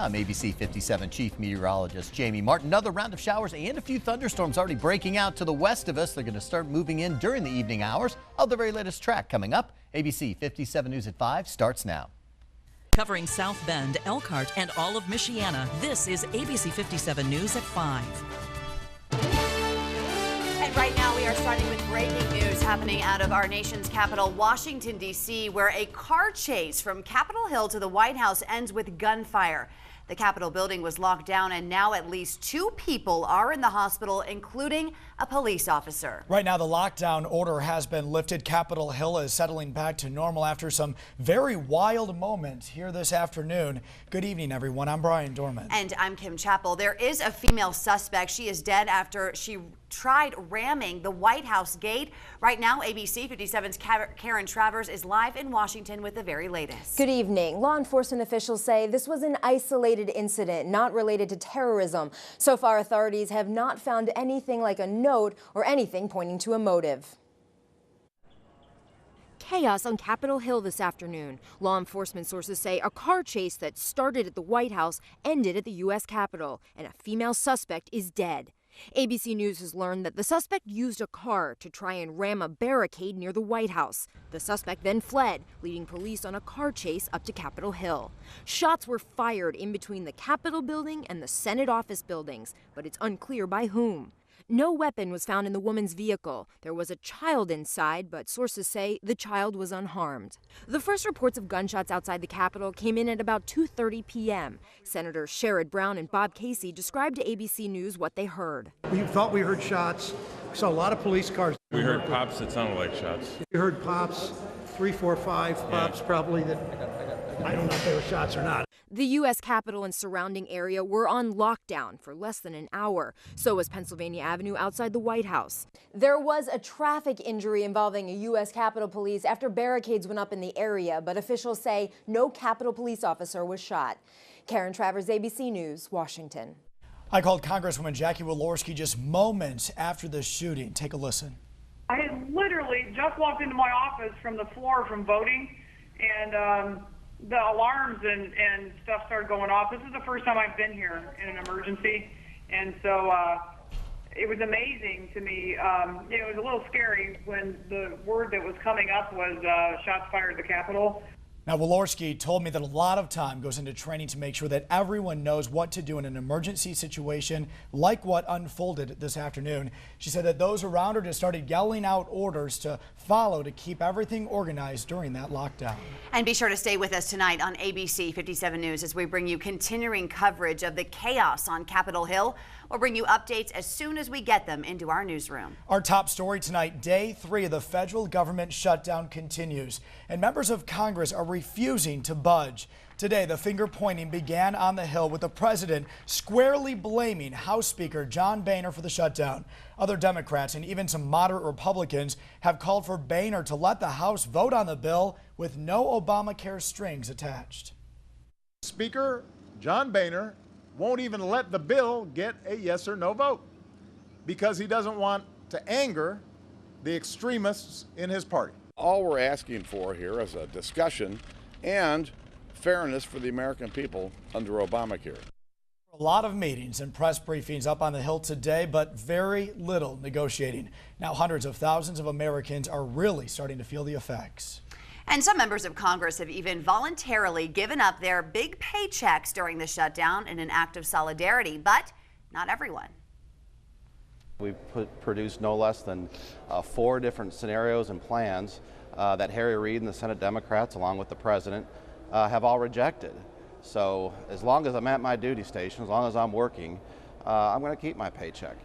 I'm ABC 57 Chief Meteorologist Jamie Martin. Another round of showers and a few thunderstorms already breaking out to the west of us. They're going to start moving in during the evening hours. Of the very latest track coming up. ABC 57 News at 5 starts now. Covering South Bend, Elkhart, and all of Michiana, this is ABC 57 News at 5. And right now we are starting with breaking news happening out of our nation's capital, Washington, D.C., where a car chase from Capitol Hill to the White House ends with gunfire. The Capitol building was locked down, and now at least 2 people are in the hospital, including a police officer. Right now, the lockdown order has been lifted. Capitol Hill is settling back to normal after some very wild moments here this afternoon. Good evening, everyone. I'm Brian Dorman. And I'm Kim Chappell. There is a female suspect. She is dead after she tried ramming the White House gate. Right now, ABC 57's Karen Travers is live in Washington with the very latest. Good evening. Law enforcement officials say this was an isolated incident, not related to terrorism. So far, authorities have not found anything like a note or anything pointing to a motive. Chaos on Capitol Hill this afternoon. Law enforcement sources say a car chase that started at the White House ended at the U.S. Capitol, and a female suspect is dead. ABC News has learned that the suspect used a car to try and ram a barricade near the White House. The suspect then fled, leading police on a car chase up to Capitol Hill. Shots were fired in between the Capitol building and the Senate office buildings, but it's unclear by whom. No weapon was found in the woman's vehicle. There was a child inside, but sources say the child was unharmed. The first reports of gunshots outside the Capitol came in at about 2:30 p.m. Senator Sherrod Brown and Bob Casey described to ABC News what they heard. We thought we heard shots. We saw a lot of police cars. We heard pops that sounded like shots. We heard pops, 3, 4, 5 pops probably that I don't know if they were shots or not. The U.S. Capitol and surrounding area were on lockdown for less than an hour. So was Pennsylvania Avenue outside the White House. There was a traffic injury involving a U.S. Capitol Police after barricades went up in the area, but officials say no Capitol Police officer was shot. Karen Travers, ABC News, Washington. I called Congresswoman Jackie Walorski just moments after the shooting. Take a listen. I had literally just walked into my office from the floor from voting, and the alarms and stuff started going off. This is the first time I've been here in an emergency, and so it was amazing to me. It was a little scary when the word that was coming up was shots fired at the Capitol. Now, Walorski told me that a lot of time goes into training to make sure that everyone knows what to do in an emergency situation like what unfolded this afternoon. She said that those around her just started yelling out orders to follow to keep everything organized during that lockdown. And be sure to stay with us tonight on ABC 57 News as we bring you continuing coverage of the chaos on Capitol Hill. We'll bring you updates as soon as we get them into our newsroom. Our top story tonight, day 3 of the federal government shutdown continues, and members of Congress are refusing to budge. Today, the finger pointing began on the Hill with the president squarely blaming House Speaker John Boehner for the shutdown. Other Democrats and even some moderate Republicans have called for Boehner to let the House vote on the bill with no Obamacare strings attached. Speaker John Boehner won't even let the bill get a yes or no vote because he doesn't want to anger the extremists in his party. All we're asking for here is a discussion and fairness for the American people under Obamacare. A lot of meetings and press briefings up on the Hill today, but very little negotiating. Now hundreds of thousands of Americans are really starting to feel the effects. And some members of Congress have even voluntarily given up their big paychecks during the shutdown in an act of solidarity, but not everyone. We've produced no less than 4 different scenarios and plans that Harry Reid and the Senate Democrats, along with the president, have all rejected. So as long as I'm at my duty station, as long as I'm working, I'm going to keep my paycheck.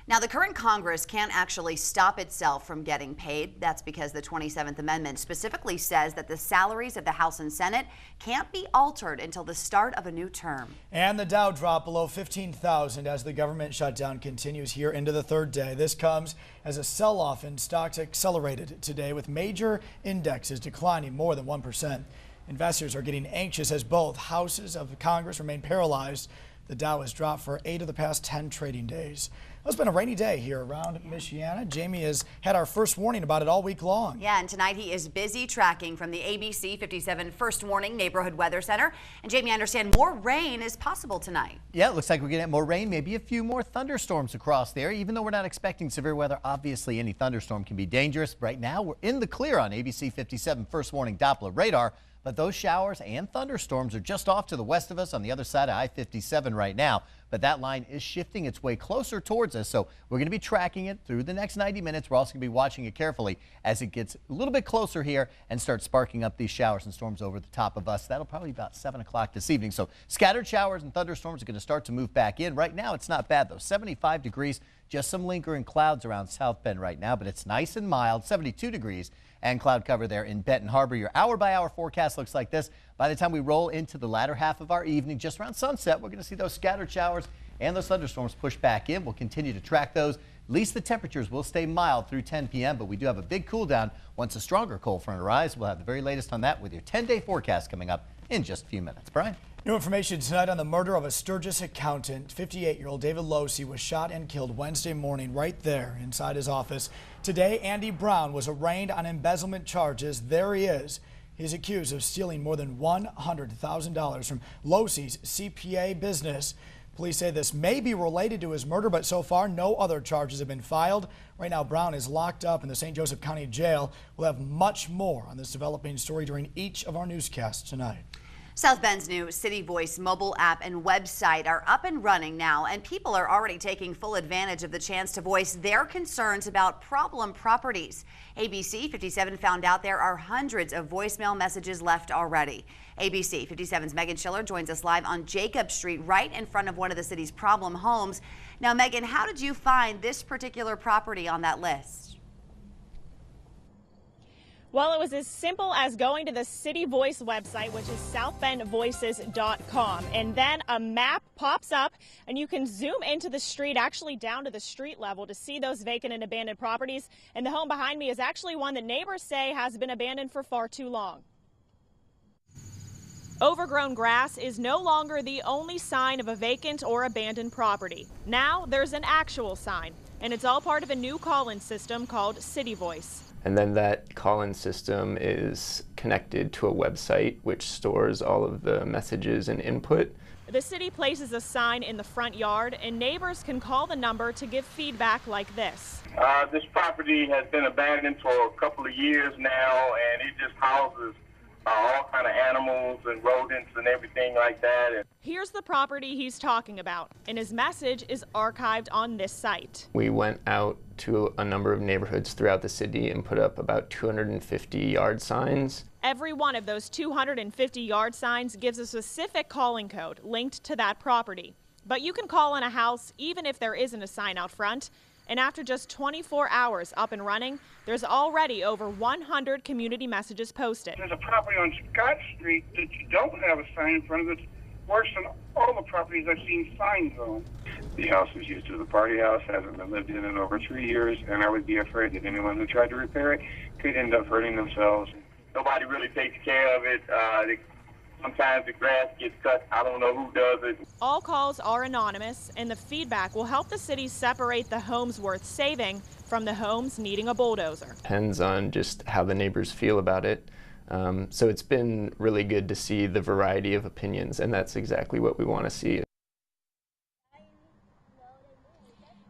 Now, the current Congress can't actually stop itself from getting paid. That's because the 27th Amendment specifically says that the salaries of the House and Senate can't be altered until the start of a new term. And the Dow dropped below 15,000 as the government shutdown continues here into the 3rd day. This comes as a sell-off in stocks accelerated today with major indexes declining more than 1%. Investors are getting anxious as both houses of Congress remain paralyzed The Dow has dropped for 8 of the past 10 trading days. It's been a rainy day here around Michiana. Jamie has had our first warning about it all week long. Yeah, and tonight he is busy tracking from the ABC 57 First Warning Neighborhood Weather Center. And Jamie, I understand more rain is possible tonight. Yeah, it looks like we're going to get more rain, maybe a few more thunderstorms across there. Even though we're not expecting severe weather, obviously any thunderstorm can be dangerous. Right now, we're in the clear on ABC 57 First Warning Doppler radar. But those showers and thunderstorms are just off to the west of us on the other side of I-57 right now. But that line is shifting its way closer towards us, so we're going to be tracking it through the next 90 minutes. We're also going to be watching it carefully as it gets a little bit closer here and starts sparking up these showers and storms over the top of us. That'll probably be about 7 o'clock this evening. So scattered showers and thunderstorms are going to start to move back in. Right now, it's not bad, though. 75 degrees, just some lingering clouds around South Bend right now, but it's nice and mild, 72 degrees. And cloud cover there in Benton Harbor. Your hour-by-hour forecast looks like this. By the time we roll into the latter half of our evening, just around sunset, we're going to see those scattered showers and those thunderstorms push back in. We'll continue to track those. At least the temperatures will stay mild through 10 p.m., but we do have a big cool down once a stronger cold front arrives. We'll have the very latest on that with your 10-day forecast coming up in just a few minutes. Brian? New information tonight on the murder of a Sturgis accountant. 58-year-old David Losey was shot and killed Wednesday morning right there inside his office. Today, Andy Brown was arraigned on embezzlement charges. There he is. He's accused of stealing more than $100,000 from Losey's CPA business. Police say this may be related to his murder, but so far no other charges have been filed. Right now, Brown is locked up in the St. Joseph County Jail. We'll have much more on this developing story during each of our newscasts tonight. South Bend's new City Voice mobile app and website are up and running now, and people are already taking full advantage of the chance to voice their concerns about problem properties. ABC 57 found out there are hundreds of voicemail messages left already. ABC 57's Megan Schiller joins us live on Jacob Street, right in front of one of the city's problem homes. Now, Megan, how did you find this particular property on that list? Well, it was as simple as going to the City Voice website, which is southbendvoices.com, and then a map pops up and you can zoom into the street, actually down to the street level, to see those vacant and abandoned properties. And the home behind me is actually one that neighbors say has been abandoned for far too long. Overgrown grass is no longer the only sign of a vacant or abandoned property. Now there's an actual sign, and it's all part of a new call-in system called City Voice. And then that call-in system is connected to a website which stores all of the messages and input. The city places a sign in the front yard, and neighbors can call the number to give feedback like this. This property has been abandoned for a couple of years now, and it just houses all kind of animals and rodents and everything like that. Here's the property he's talking about, and his message is archived on this site. We went out to a number of neighborhoods throughout the city and put up about 250 yard signs. Every one of those 250 yard signs gives a specific calling code linked to that property. But you can call in a house even if there isn't a sign out front. And after just 24 hours up and running, there's already over 100 community messages posted. There's a property on Scott Street that you don't have a sign in front of it. Worse than all the properties I've seen signs on. The house was used as a party house, hasn't been lived in over 3 years, and I would be afraid that anyone who tried to repair it could end up hurting themselves. Nobody really takes care of it. Sometimes the grass gets cut. I don't know who does it. All calls are anonymous, and the feedback will help the city separate the homes worth saving from the homes needing a bulldozer. Depends on just how the neighbors feel about it. So it's been really good to see the variety of opinions, and that's exactly what we want to see.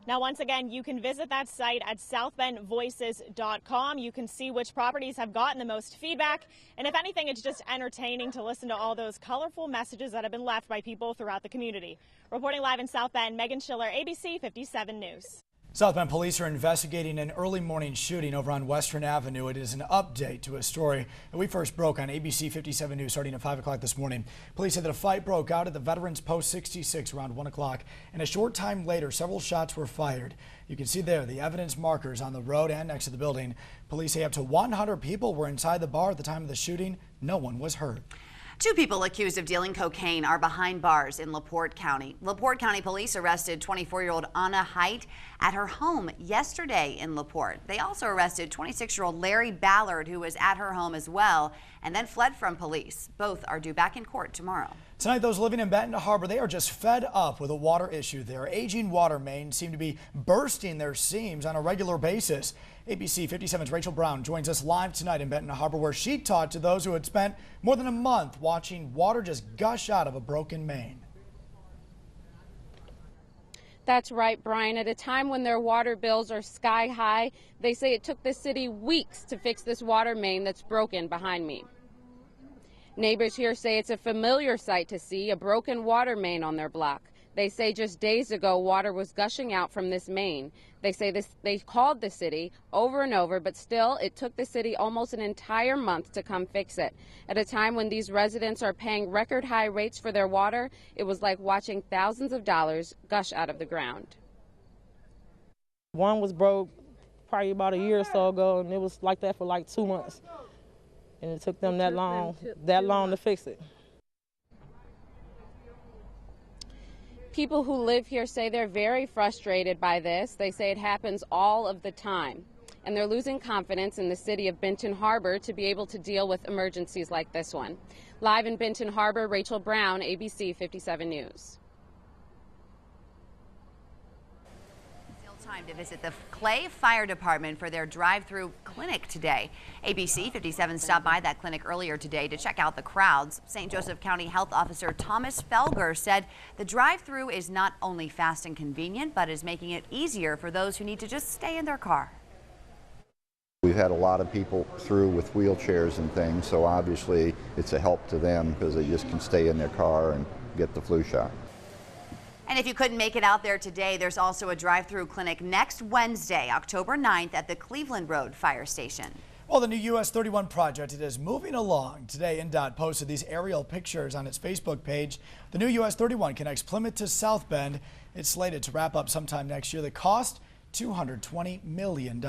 Now, once again, you can visit that site at southbendvoices.com. You can see which properties have gotten the most feedback. And if anything, it's just entertaining to listen to all those colorful messages that have been left by people throughout the community. Reporting live in South Bend, Megan Schiller, ABC 57 News. South Bend police are investigating an early morning shooting over on Western Avenue. It is an update to a story that we first broke on ABC 57 News starting at 5 o'clock this morning. Police said that a fight broke out at the Veterans Post 66 around 1 o'clock, and a short time later, several shots were fired. You can see there the evidence markers on the road and next to the building. Police say up to 100 people were inside the bar at the time of the shooting. No one was hurt. 2 people accused of dealing cocaine are behind bars in LaPorte County. LaPorte County police arrested 24-year-old Anna Height at her home yesterday in LaPorte. They also arrested 26-year-old Larry Ballard, who was at her home as well, and then fled from police. Both are due back in court tomorrow. Tonight, those living in Benton Harbor, they are just fed up with a water issue there. Aging water mains seem to be bursting their seams on a regular basis. ABC 57's Rachel Brown joins us live tonight in Benton Harbor, where she talked to those who had spent more than a month watching water just gush out of a broken main. That's right, Brian. At a time when their water bills are sky high, they say it took the city weeks to fix this water main that's broken behind me. Neighbors here say it's a familiar sight to see a broken water main on their block. They say just days ago water was gushing out from this main. They say they called the city over and over, but still it took the city almost an entire month to come fix it. At a time when these residents are paying record high rates for their water, it was like watching thousands of dollars gush out of the ground. One was broke probably about a year or so ago, and it was like that for like 2 months. And it took them that long to fix it. People who live here say they're very frustrated by this. They say it happens all of the time, and they're losing confidence in the city of Benton Harbor to be able to deal with emergencies like this one. Live in Benton Harbor, Rachel Brown, ABC 57 News. Time to visit the Clay Fire Department for their drive-through clinic today. ABC 57 stopped by that clinic earlier today to check out the crowds. St. Joseph County Health Officer Thomas Felger said the drive-through is not only fast and convenient, but is making it easier for those who need to just stay in their car. We've had a lot of people through with wheelchairs and things, so obviously it's a help to them because they just can stay in their car and get the flu shot. And if you couldn't make it out there today, there's also a drive-through clinic next Wednesday, October 9th at the Cleveland Road Fire Station. Well, the new US 31 project, it is moving along. Today, INDOT posted these aerial pictures on its Facebook page. The new US 31 connects Plymouth to South Bend. It's slated to wrap up sometime next year. The cost, $220 million.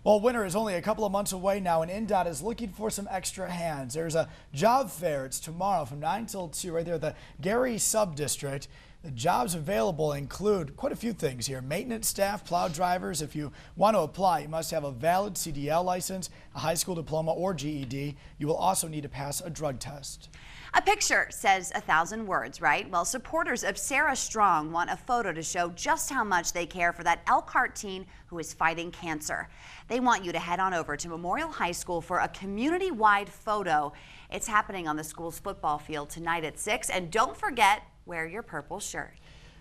Well, winter is only a couple of months away now, and INDOT is looking for some extra hands. There's a job fair. It's tomorrow from 9 till 2 right there at the Gary Subdistrict. The jobs available include quite a few things here. Maintenance staff, plow drivers. If you want to apply, you must have a valid CDL license, a high school diploma, or GED. You will also need to pass a drug test. A picture says 1,000 words, right? Well, supporters of Sarah Strong want a photo to show just how much they care for that Elkhart teen who is fighting cancer. They want you to head on over to Memorial High School for a community-wide photo. It's happening on the school's football field tonight at 6. And don't forget, wear your purple shirt.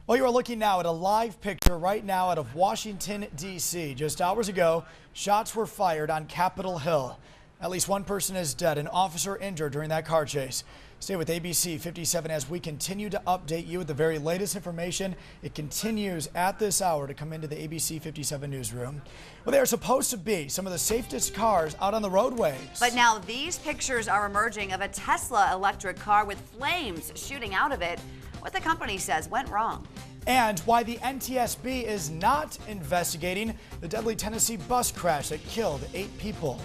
Well, you are looking now at a live picture right now out of Washington, D.C. Just hours ago, shots were fired on Capitol Hill. At least one person is dead, an officer injured during that car chase. Stay with ABC 57 as we continue to update you with the very latest information. It continues at this hour to come into the ABC 57 newsroom. Well, they are supposed to be some of the safest cars out on the roadways. But now these pictures are emerging of a Tesla electric car with flames shooting out of it. What the company says went wrong. And why the NTSB is not investigating the deadly Tennessee bus crash that killed 8 people.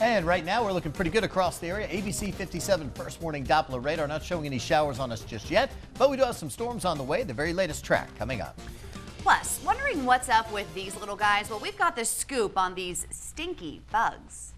And right now we're looking pretty good across the area. ABC 57 first warning Doppler radar not showing any showers on us just yet, but we do have some storms on the way. The very latest track coming up. Plus, wondering what's up with these little guys? Well, we've got the scoop on these stinky bugs.